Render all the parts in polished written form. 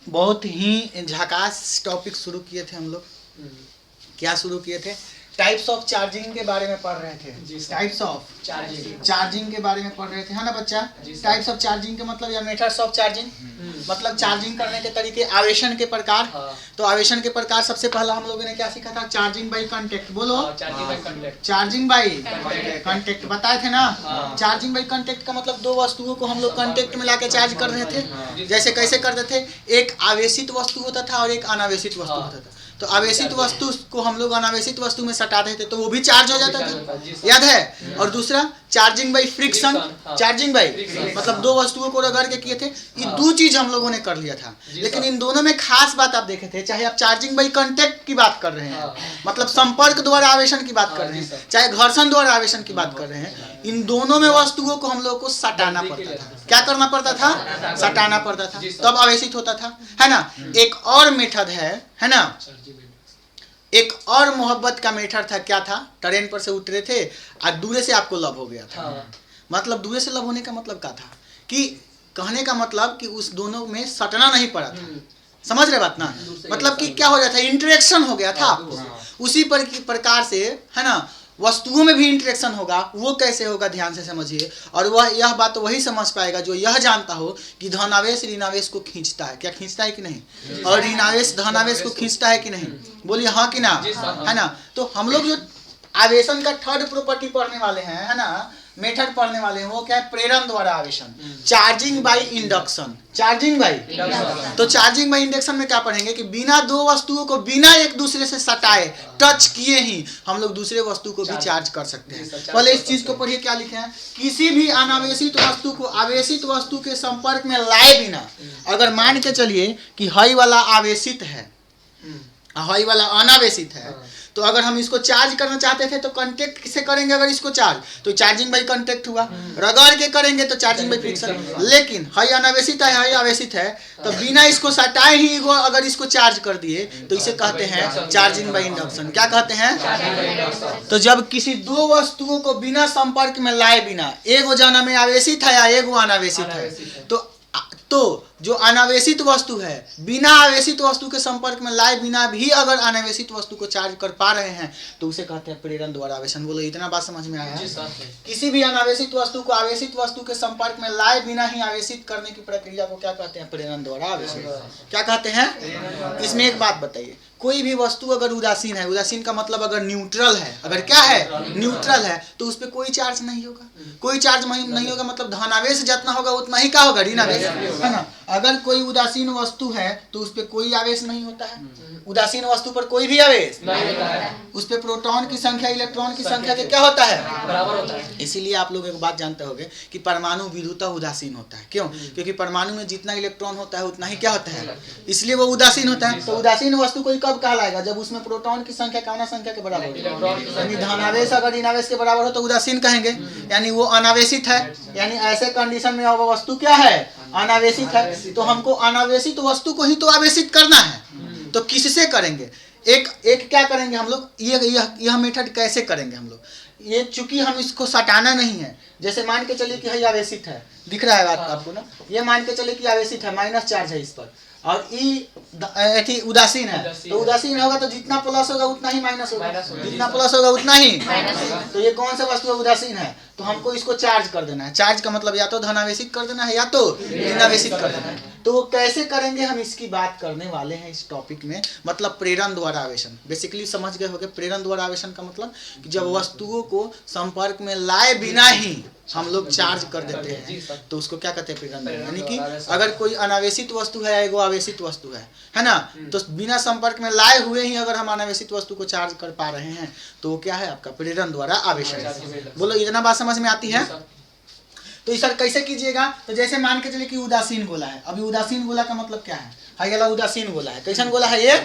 बहुत ही झकास टॉपिक शुरू किए थे हम लोग। क्या शुरू किए थे? टाइप्स ऑफ चार्जिंग के बारे में पढ़ रहे थे। टाइप्स ऑफ चार्जिंग के बारे में पढ़ रहे थे, है ना बच्चा? टाइप्स ऑफ चार्जिंग के मतलब या मेथड्स ऑफ चार्जिंग, मतलब चार्जिंग करने के तरीके, आवेशन के प्रकार। तो आवेशन के प्रकार सबसे पहला हम लोगों ने क्या सीखा था? Charging by contact. बोलो, चार्जिंग बाई कांटेक्ट बताए थे ना। चार्जिंग बाई कांटेक्ट का मतलब दो वस्तुओं को हम लोग कांटेक्ट में लाके चार्ज कर रहे थे। जैसे कैसे करते थे? एक आवेशित वस्तु होता था और एक अनावेशित वस्तु होता था। तो आवेशित वस्तु को हम लोग अनावेशित वस्तु में सटा देते तो वो भी चार्ज हो जाता था, याद है? और दूसरा charging by friction. Charging by मतलब दो वस्तुओं को रगड़ के किए थे। ये दो चीज हम लोगों ने कर लिया था, लेकिन इन दोनों में खास बात आप देखे थे, चाहे आप चार्जिंग बाई कांटेक्ट की बात कर रहे हैं, मतलब संपर्क द्वारा आवेशन की बात कर रहे हैं, चाहे घर्षण द्वारा आवेशन की बात कर रहे हैं, इन दोनों में वस्तुओं को हम लोग को सटाना पड़ता था। क्या करना पड़ता था? सटाना पड़ता था, तब आवेशित होता था, है ना? एक और मेथड है ना? एक और मोहब्बत का मेथड था। क्या था? ट्रेन पर से उतरे थे और दूरे से आपको लव हो गया था। मतलब दूरे से लव होने का मतलब क्या था? कि कहने का मतलब कि उस दोनों में सटना नहीं पड़ा था। समझ रहे बात ना? मतलब कि क्या हो जाता है? इंटरेक्शन हो गया था। उसी प्रकार से, है ना, वस्तुओं में भी इंटरेक्शन होगा। वो कैसे होगा? ध्यान से समझिए। और वह यह बात तो वही समझ पाएगा जो यह जानता हो कि धनावेश ऋणावेश को खींचता है। क्या खींचता है कि नहीं? और ऋणावेश धनावेश को खींचता है कि नहीं? बोलिए हाँ कि ना, है ना? तो हम लोग जो आवेशन का थर्ड प्रॉपर्टी पढ़ने वाले हैं, है ना, मेथड पढ़ने वाले हैं, वो क्या है? प्रेरण द्वारा आवेशन, charging by induction. Charging by, तो चार्जिंग बाई इंडक्शन में क्या पढ़ेंगे कि बिना दो वस्तुओं को बिना एक दूसरे से सटाए, टच किए ही हम लोग दूसरे वस्तु को भी चार्ज कर सकते हैं। पहले इस चीज को पढ़िए, क्या लिखे हैं? किसी भी अनावेशित वस्तु को आवेशित वस्तु के संपर्क में लाए बिना, अगर मान के चलिए कि हई वाला आवेशित है, हई वाला अनावेशित है, तो अगर हम इसको चार्ज करना चाहते थे तो कांटेक्ट किसे करेंगे? अगर इसको चार्ज, तो चार्जिंग बाई कांटेक्ट हुआ। रगड़ के करेंगे तो चार्जिंग बाई फ्रिक्शन। लेकिन हई अनावेशित है, हई आवेशित है, तो बिना इसको सटाए ही अगर इसको चार्ज कर दिए तो इसे कहते हैं चार्जिंग बाई इंडक्शन। क्या कहते हैं? तो जब किसी दो वस्तुओं को बिना संपर्क में लाए बिना, एक जना में आवेशित है या एक अनावेशित है, तो जो अनावेशित वस्तु है बिना आवेशित वस्तु के संपर्क में लाए बिना भी अगर अनावेशित वस्तु को चार्ज कर पा रहे हैं तो उसे कहते हैं प्रेरण द्वारा आवेशन। बोलो, इतना बात समझ में आया? किसी भी अनावेशित वस्तु को आवेशित वस्तु के संपर्क में लाए बिना ही आवेशित करने की प्रक्रिया को क्या कहते हैं? प्रेरण द्वारा आवेशन। क्या कहते हैं? इसमें एक बात बताइए, कोई भी वस्तु अगर उदासीन है, उदासीन का मतलब अगर न्यूट्रल है, अगर क्या है? न्यूट्रल है, तो उस पर कोई चार्ज नहीं होगा। कोई चार्ज नहीं होगा मतलब धनावेश जितना होगा उतना ही क्या होगा? ऋणावेश, है ना? अगर कोई उदासीन वस्तु है तो उस पर कोई आवेश नहीं होता है। उदासीन वस्तु पर कोई भी आवेश नहीं होता है। उस पर प्रोटॉन की संख्या इलेक्ट्रॉन की संख्या के क्या होता है? बराबर होता है। इसीलिए आप लोग एक बात जानते होंगे कि परमाणु विद्युतः उदासीन होता है। क्यों? क्योंकि परमाणु में जितना इलेक्ट्रॉन होता है उतना ही क्या होता है, इसलिए वो उदासीन होता है। तो उदासीन वस्तु को कब कहलाएगा? जब उसमें प्रोटॉन की संख्या कौन संख्या के बराबर हो, यानी धनावेश अगर ऋणावेश के बराबर हो तो उदासीन कहेंगे, यानी वो अनावेशित है। यानी ऐसे कंडीशन में वो वस्तु क्या है? अनावेशित है। तो हमको अनावेशित वस्तु को ही तो आवेशित करना है, तो किससे करेंगे? एक क्या करेंगे हम लोग? यह मेथड कैसे करेंगे हम लोग? ये चूंकि हम इसको सटाना नहीं है, जैसे मान के चलिए कि यह आवेशित है, दिख रहा है बात आपको ना? ये मान के चलिए कि आवेशित है, माइनस चार्ज है इस पर, और ई उदासीन है, तो उदासीन होगा तो जितना प्लस होगा उतना ही माइनस होगा, जितना प्लस होगा उतना ही। तो ये कौन सा वस्तु उदासीन है? तो हमको इसको चार्ज कर देना है। चार्ज का मतलब या तो धनावेशित कर देना है या तो ऋणावेशित कर देना है। तो वो कैसे करेंगे हम इसकी बात करने वाले हैं इस टॉपिक में। मतलब प्रेरण द्वारा आवेशन, बेसिकली समझ गए होंगे प्रेरण द्वारा आवेशन का मतलब कि जब वस्तुओं को संपर्क में लाए बिना ही हम लोग चार्ज कर देते हैं तो उसको क्या कहते हैं? प्रेरण द्वारा। यानी कि अगर कोई अनावेशित वस्तु है, एगो आवेशित वस्तु है ना, तो बिना संपर्क में लाए हुए ही अगर हम अनावेशित वस्तु को चार्ज कर पा रहे हैं तो क्या है? आपका प्रेरण द्वारा आवेशन। बोलो, इतना बात समझ में आती है? तो सर कैसे कीजिएगा? तो जैसे मान के चलिए कि उदासीन गोला है। अभी उदासीन गोला का मतलब क्या है? हाई वाला उदासीन गोला है। कैसन गोला है ये?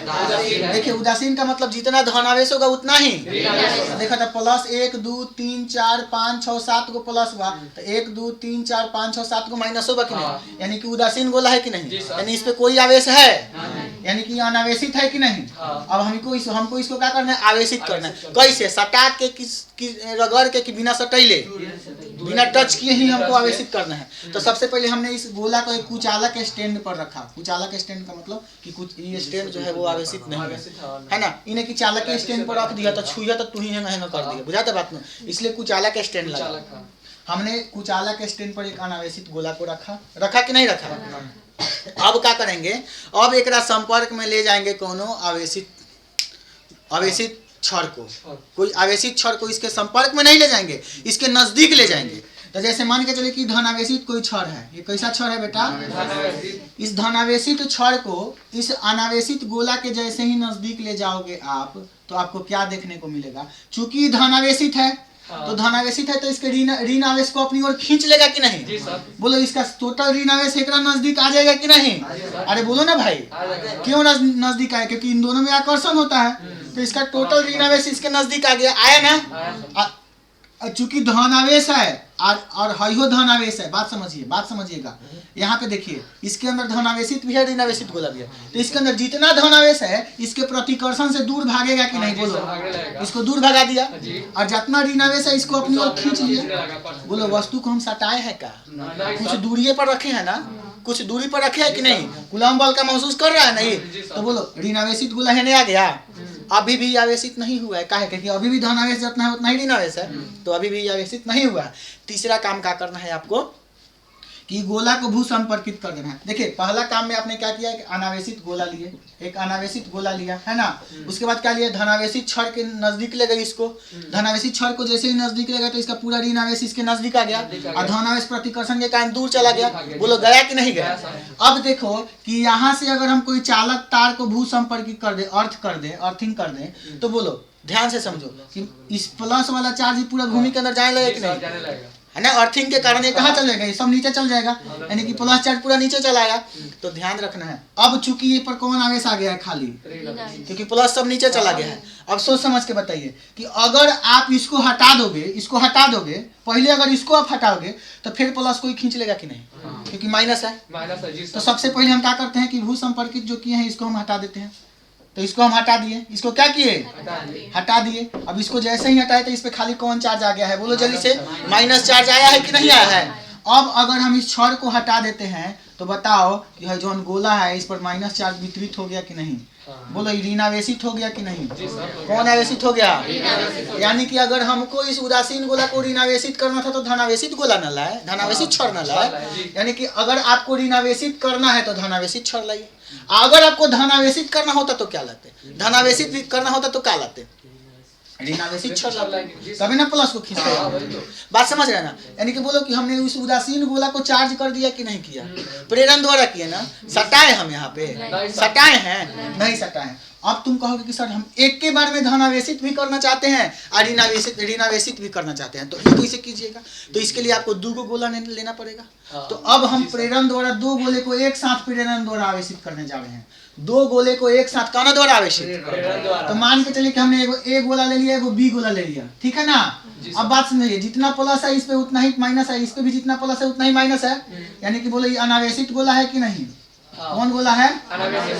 देखिए, उदासीन का मतलब जितना धनावेश होगा उतना ही। देखा था प्लस 1 2 3 4 5 6 7 को प्लस हुआ, तो 1 2 3 4 5 6 7 को माइनस होगा कि नहीं? यानी कि उदासीन गोला है कि नहीं? यानी इस पे कोई आवेश है, यानी कि अनावेशित है कि नहीं? अब हमको इसको क्या करना है? आवेशित करना है। कैसे? सटा के रगड़ के कि बिना सटैले? बिना टच किए ही हमको आवेशित करना है। तो सबसे पहले हमने इस गोला को एक कुचालक स्टैंड पर रखा। कुचालक स्टैंड का मतलब कि कुछ ये स्टैंड जो है वो आवेशित नहीं है ना, इन्हें कि चालक के स्टैंड पर रख दिया तो छुआ तो तू ही हैंगा कर दिया, बुझाता बात में, इसलिए कुचालक स्टैंड लगा। हमने कुचालक स्टैंड पर एक अनावेशित गोला को रखा कि नहीं रखा। अब क्या करेंगे, अब एक संपर्क में ले जाएंगे कोनो आवेशित छड़ को, कोई आवेशित छड़ को इसके संपर्क में नहीं ले जाएंगे, इसके नजदीक ले जाएंगे। तो जैसे मान के चले कि धनावेशित कोई छड़ है, ये कैसा छड़ है बेटा, इस धनावेशित छड़ को इस अनावेशित गोला के जैसे ही नजदीक ले जाओगे आप, तो आपको क्या देखने को मिलेगा, चूंकि धनावेशित है तो धनावेशित है तो इसके ऋण आवेश को अपनी ओर खींच लेगा कि नहीं, बोलो इसका टोटल ऋण आवेश एक नजदीक आ जाएगा कि नहीं, अरे बोलो ना भाई, क्यों नजदीक आया, क्योंकि इन दोनों में आकर्षण होता है, तो इसका टोटल ऋण आवेश इसके नजदीक आ गया, आया ना। चूंकि धन आवेश है और हयो धन आवेश है, बात समझिएगा, यहाँ पे देखिए इसके अंदर धन आवेशित भी है, ऋण आवेशित गोला भी है, तो इसके अंदर जितना धन आवेश है इसके प्रतिकर्षण से दूर भागेगा कि नहीं, बोलो इसको दूर भगा दिया, और जितना ऋण आवेश है इसको अपनी ओर खींच लिया। बोलो वस्तु को हम सटाए हैं का, कुछ दूरी पर रखे हैं ना, कुछ दूरी पर रखे है कि नहीं, कूलम बल का महसूस कर रहा है नहीं, तो बोलो ऋण आवेशित गोला है नहीं आ गया, अभी भी आवेशित नहीं हुआ है, काहे क्योंकि अभी भी धन आवेश जितना है उतना ही ऋण आवेश है, तो अभी भी आवेशित नहीं हुआ। तीसरा काम क्या करना है आपको कि गोला को भू संपर्कित कर देना है। देखिए पहला काम में आपने क्या किया, एक अनावेशित गोला लिए, एक अनावेशित गोला लिया है ना, उसके बाद क्या लिया, धनावेशित छड़ के नजदीक ले गई इसको, धनावेशित छड़ को जैसे ही नजदीक ले गया तो इसका पूरा ऋण आवेश इसके नजदीक आ गया और धनावेश प्रतिकर्षण के कारण दूर चला गया, बोलो गया कि नहीं गया। अब देखो कि यहाँ से अगर हम कोई चालक तार को भू संपर्कित कर दे, अर्थिंग कर दे, तो बोलो ध्यान से समझो कि इस प्लस वाला चार्ज पूरा भूमि के अंदर जाने लगेगा कि नहीं, है ना, अर्थिंग के कारण ये कहाँ चल जाएगा, ये सब नीचे चल जाएगा, यानी कि प्लस चार्ज पूरा नीचे चला आएगा। तो ध्यान रखना है, अब चूंकि ये पर कौन आवेश आ गया है, खाली, क्योंकि प्लस सब नीचे चला गया है। अब सोच समझ के बताइए कि अगर आप इसको हटा दोगे, पहले अगर इसको आप हटाओगे तो फिर प्लस कोई खींच लेगा कि नहीं, क्योंकि माइनस है। तो सबसे पहले हम क्या करते हैं कि भू संपर्कित जो किए हैं इसको हम हटा देते हैं, तो इसको हम हटा दिए, इसको क्या किए, हटा दिए। अब इसको जैसे ही हटाए तो इस पे खाली कौन चार्ज आ गया है, बोलो जल्दी से, माइनस चार्ज आया है कि नहीं आया है। अब अगर हम इस छड़ को हटा देते हैं तो बताओ कि जो गोला है इस पर माइनस चार्ज वितरित हो गया कि नहीं, बोलो ऋण आवेशित हो गया कि नहीं, कौन आवेशित हो गया, यानी कि अगर हमको इस उदासीन गोला को ऋण आवेशित करना था तो धनावेशित गोला न लाए, धनावेशित छड़ न लाए, यानी कि अगर आपको ऋण आवेशित करना है तो धनावेशित छड़ लाइए, अगर आपको धनावेशित करना होता तो क्या लाते, धनावेशित करना होता तो क्या लाते, ऋणावेशित छड़ लाते, तभी ना प्लस को खींचते। बात समझ रहे ना, यानी कि बोलो कि हमने उस उदासीन गोला को चार्ज कर दिया कि नहीं किया, प्रेरण द्वारा किया ना, सटाए हम यहाँ पे, सटाए हैं, नहीं सटाए। अब तुम कहोगे कि सर हम एक के बार में धनावेशित भी करना चाहते हैं और ऋणावेशित भी करना चाहते हैं, तो ये कैसे कीजिएगा, तो इसके लिए आपको 2 गोला लेना पड़ेगा। तो अब हम प्रेरण द्वारा 2 गोले को एक साथ प्रेरण द्वारा आवेशित करने जा रहे हैं, 2 गोले को एक साथ कहना द्वारा आवेशित। तो मान के चलिए कि हमने एगो ए गोला ले लिया, एगो बी गोला ले लिया, ठीक है ना। अब बात समझिए, जितना प्लस है इस पे उतना ही माइनस है, इस पे भी जितना प्लस है उतना ही माइनस है, यानी कि बोले ये अनावेशित गोला है कि नहीं, कौन गोला है,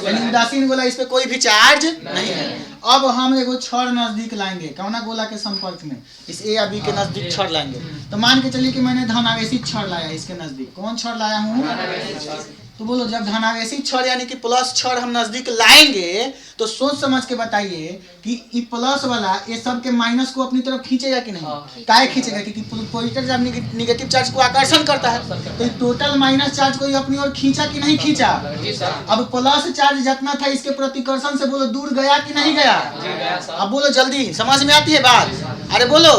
यानी उदासीन गोला, इस पे कोई भी चार्ज नहीं है। अब हम एगो छड़ नजदीक लाएंगे, कौना गोला के संपर्क में, इस ए या बी के नजदीक छड़ लाएंगे। तो मान के चलिए कि मैंने धनावेशित छड़ लाया इसके नजदीक, कौन छड़ लाया हूँ, तो बोलो जब धनावेशित छड़ यानी कि प्लस छड़ हम नजदीक लाएंगे तो सोच समझ के बताइए कि ये प्लस वाला ये सब के माइनस को अपनी तरफ खींचेगा कि नहीं, काहे खींचेगा, क्योंकि पॉजिटिव जब निगेटिव चार्ज को आकर्षण करता है, तो टोटल माइनस चार्ज को अपनी ओर खींचा कि नहीं खींचा। अब प्लस चार्ज जितना था इसके प्रतिकर्षण से बोलो दूर गया कि नहीं गया, अब बोलो जल्दी, समझ में आती है बात, अरे बोलो।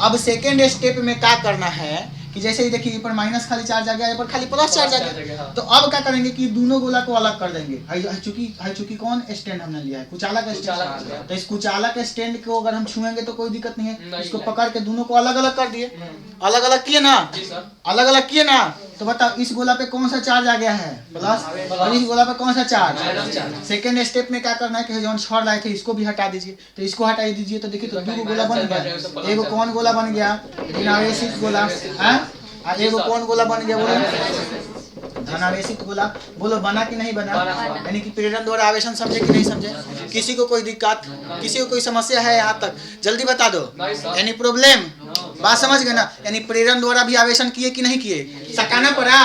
अब सेकेंड स्टेप में क्या करना है कि जैसे ही देखिए पर माइनस खाली चार्ज आ गया, पर खाली प्लस चार्ज आ गया, तो अब क्या करेंगे कि दोनों गोला को अलग कर देंगे। चूंकि कौन स्टैंड हमने लिया है, कुचाला का स्टैंड, तो इस कुचाला के स्टैंड को अगर हम छुएंगे तो कोई दिक्कत नहीं है, इसको पकड़ के दोनों को अलग अलग कर दिए, अलग अलग किए ना, अलग अलग किए ना, तो बताओ इस गोला पे कौन सा चार्ज आ गया है, प्लस, और इस गोला पे कौन सा चार्ज। सेकेंड स्टेप में क्या करना है कि जो छड़ लाए थे इसको भी हटा दीजिए, तो इसको हटा दीजिए, तो देखिए तो 2 गोला बन गया, एगो कौन गोला बन गया, ऋणावेशित गोला, एगो कौन गोला बन गया, बोलो धनावेशित गोला, बोलो बना कि नहीं बना, यानी कि प्रेरण द्वारा आवेशन समझे कि नहीं समझे। किसी को कोई दिक्कत, किसी को कोई समस्या है यहाँ तक, जल्दी बता दो, एनी प्रॉब्लम, बात समझ गए ना, यानी प्रेरण द्वारा भी आवेशन किए कि नहीं किए, सटाना पड़ा,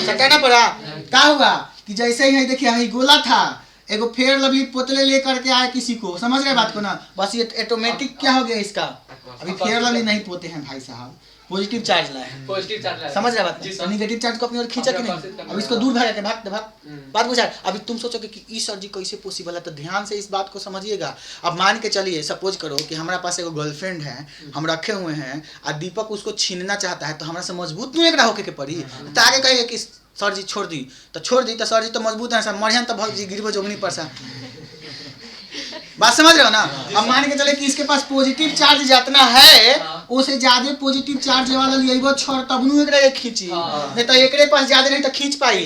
सटाना पड़ा। क्या हुआ कि जैसे ही देखिए यही गोला था, एगो फेर लभी पोतले लेकर के आए किसी को, समझ रहे बात को ना, बस ये ऑटोमेटिक क्या हो गया इसका, अभी फेर लवली नहीं पोते हैं भाई साहब, पॉजिटिव चार्ज लाए हैं, पॉजिटिव चार्ज लाए, समझ रहे बात, नेगेटिव चार्ज को अपनी ओर खींचा कि नहीं, अब इसको दूर भाग भाग भाग, बात बुझा। अभी तुम सोचोगे कि ई सर जी कैसे पॉसिबल है, तो ध्यान से इस बात को समझिएगा। अब मान के चलिए, सपोज करो कि हमारा पास एगो गर्लफ्रेंड है, हम रखे हुए हैं, और दीपक उसको छीनना चाहता है, तो हमारा से मजबूत नहीं एक होके के पड़ी, तो आगे कहेगा कि सर जी छोड़ दी, तो छोड़ दी, तो सर जी तो मजबूत है, सर मरियन तो भग जी गिरबो जोगनी पर सा, बात समझ रहे हो ना। अब मान के चले कि इसके पास पॉजिटिव चार्ज जितना है, उसे ज्यादा पॉजिटिव चार्ज वाला लिएबो छोड़ तब नु एकरे खींची, नहीं तो एकरे पास ज्यादा नहीं तो खींच पाई।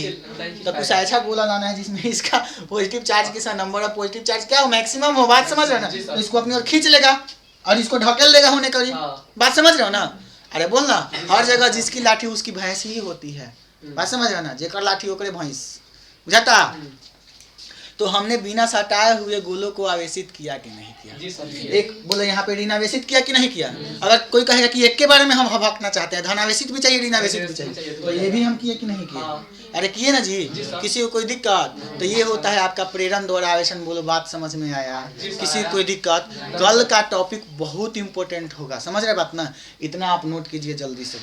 तो कुछ ऐसा गोला लाना है जिसमें इसका पॉजिटिव चार्ज के साथ नंबर ऑफ पॉजिटिव चार्ज क्या हो, मैक्सिमम हो, बात समझ रहे हो ना, तो इसको अपनी ओर खींच लेगा और इसको ढकेल देगा होने करीब, बात समझ रहे हो ना। अरे बोल ना, हर जगह जिसकी लाठी उसकी भैंस ही होती है, बात समझ रहे हो ना, जेकर लाठी ओकरे भैंस, बुझाता। तो हमने बिना सटाए हुए गोलों को आवेशित किया कि नहीं किया, एक बोले यहाँ पे ऋणावेशित किया कि नहीं किया। अगर कोई कहेगा कि एक के बारे में हम हबकना चाहते हैं, धनावेशित भी चाहिए ऋणावेशित भी चाहिए, तो ये भी हम किए कि नहीं किए, अरे किए ना जी, किसी को कोई दिक्कत, तो ये होता है आपका प्रेरण द्वारा आवेशन। बोलो बात समझ में आया, किसी को कोई दिक्कत, कल का टॉपिक बहुत इंपॉर्टेंट होगा, समझ रहे बात ना, इतना आप नोट कीजिए जल्दी से।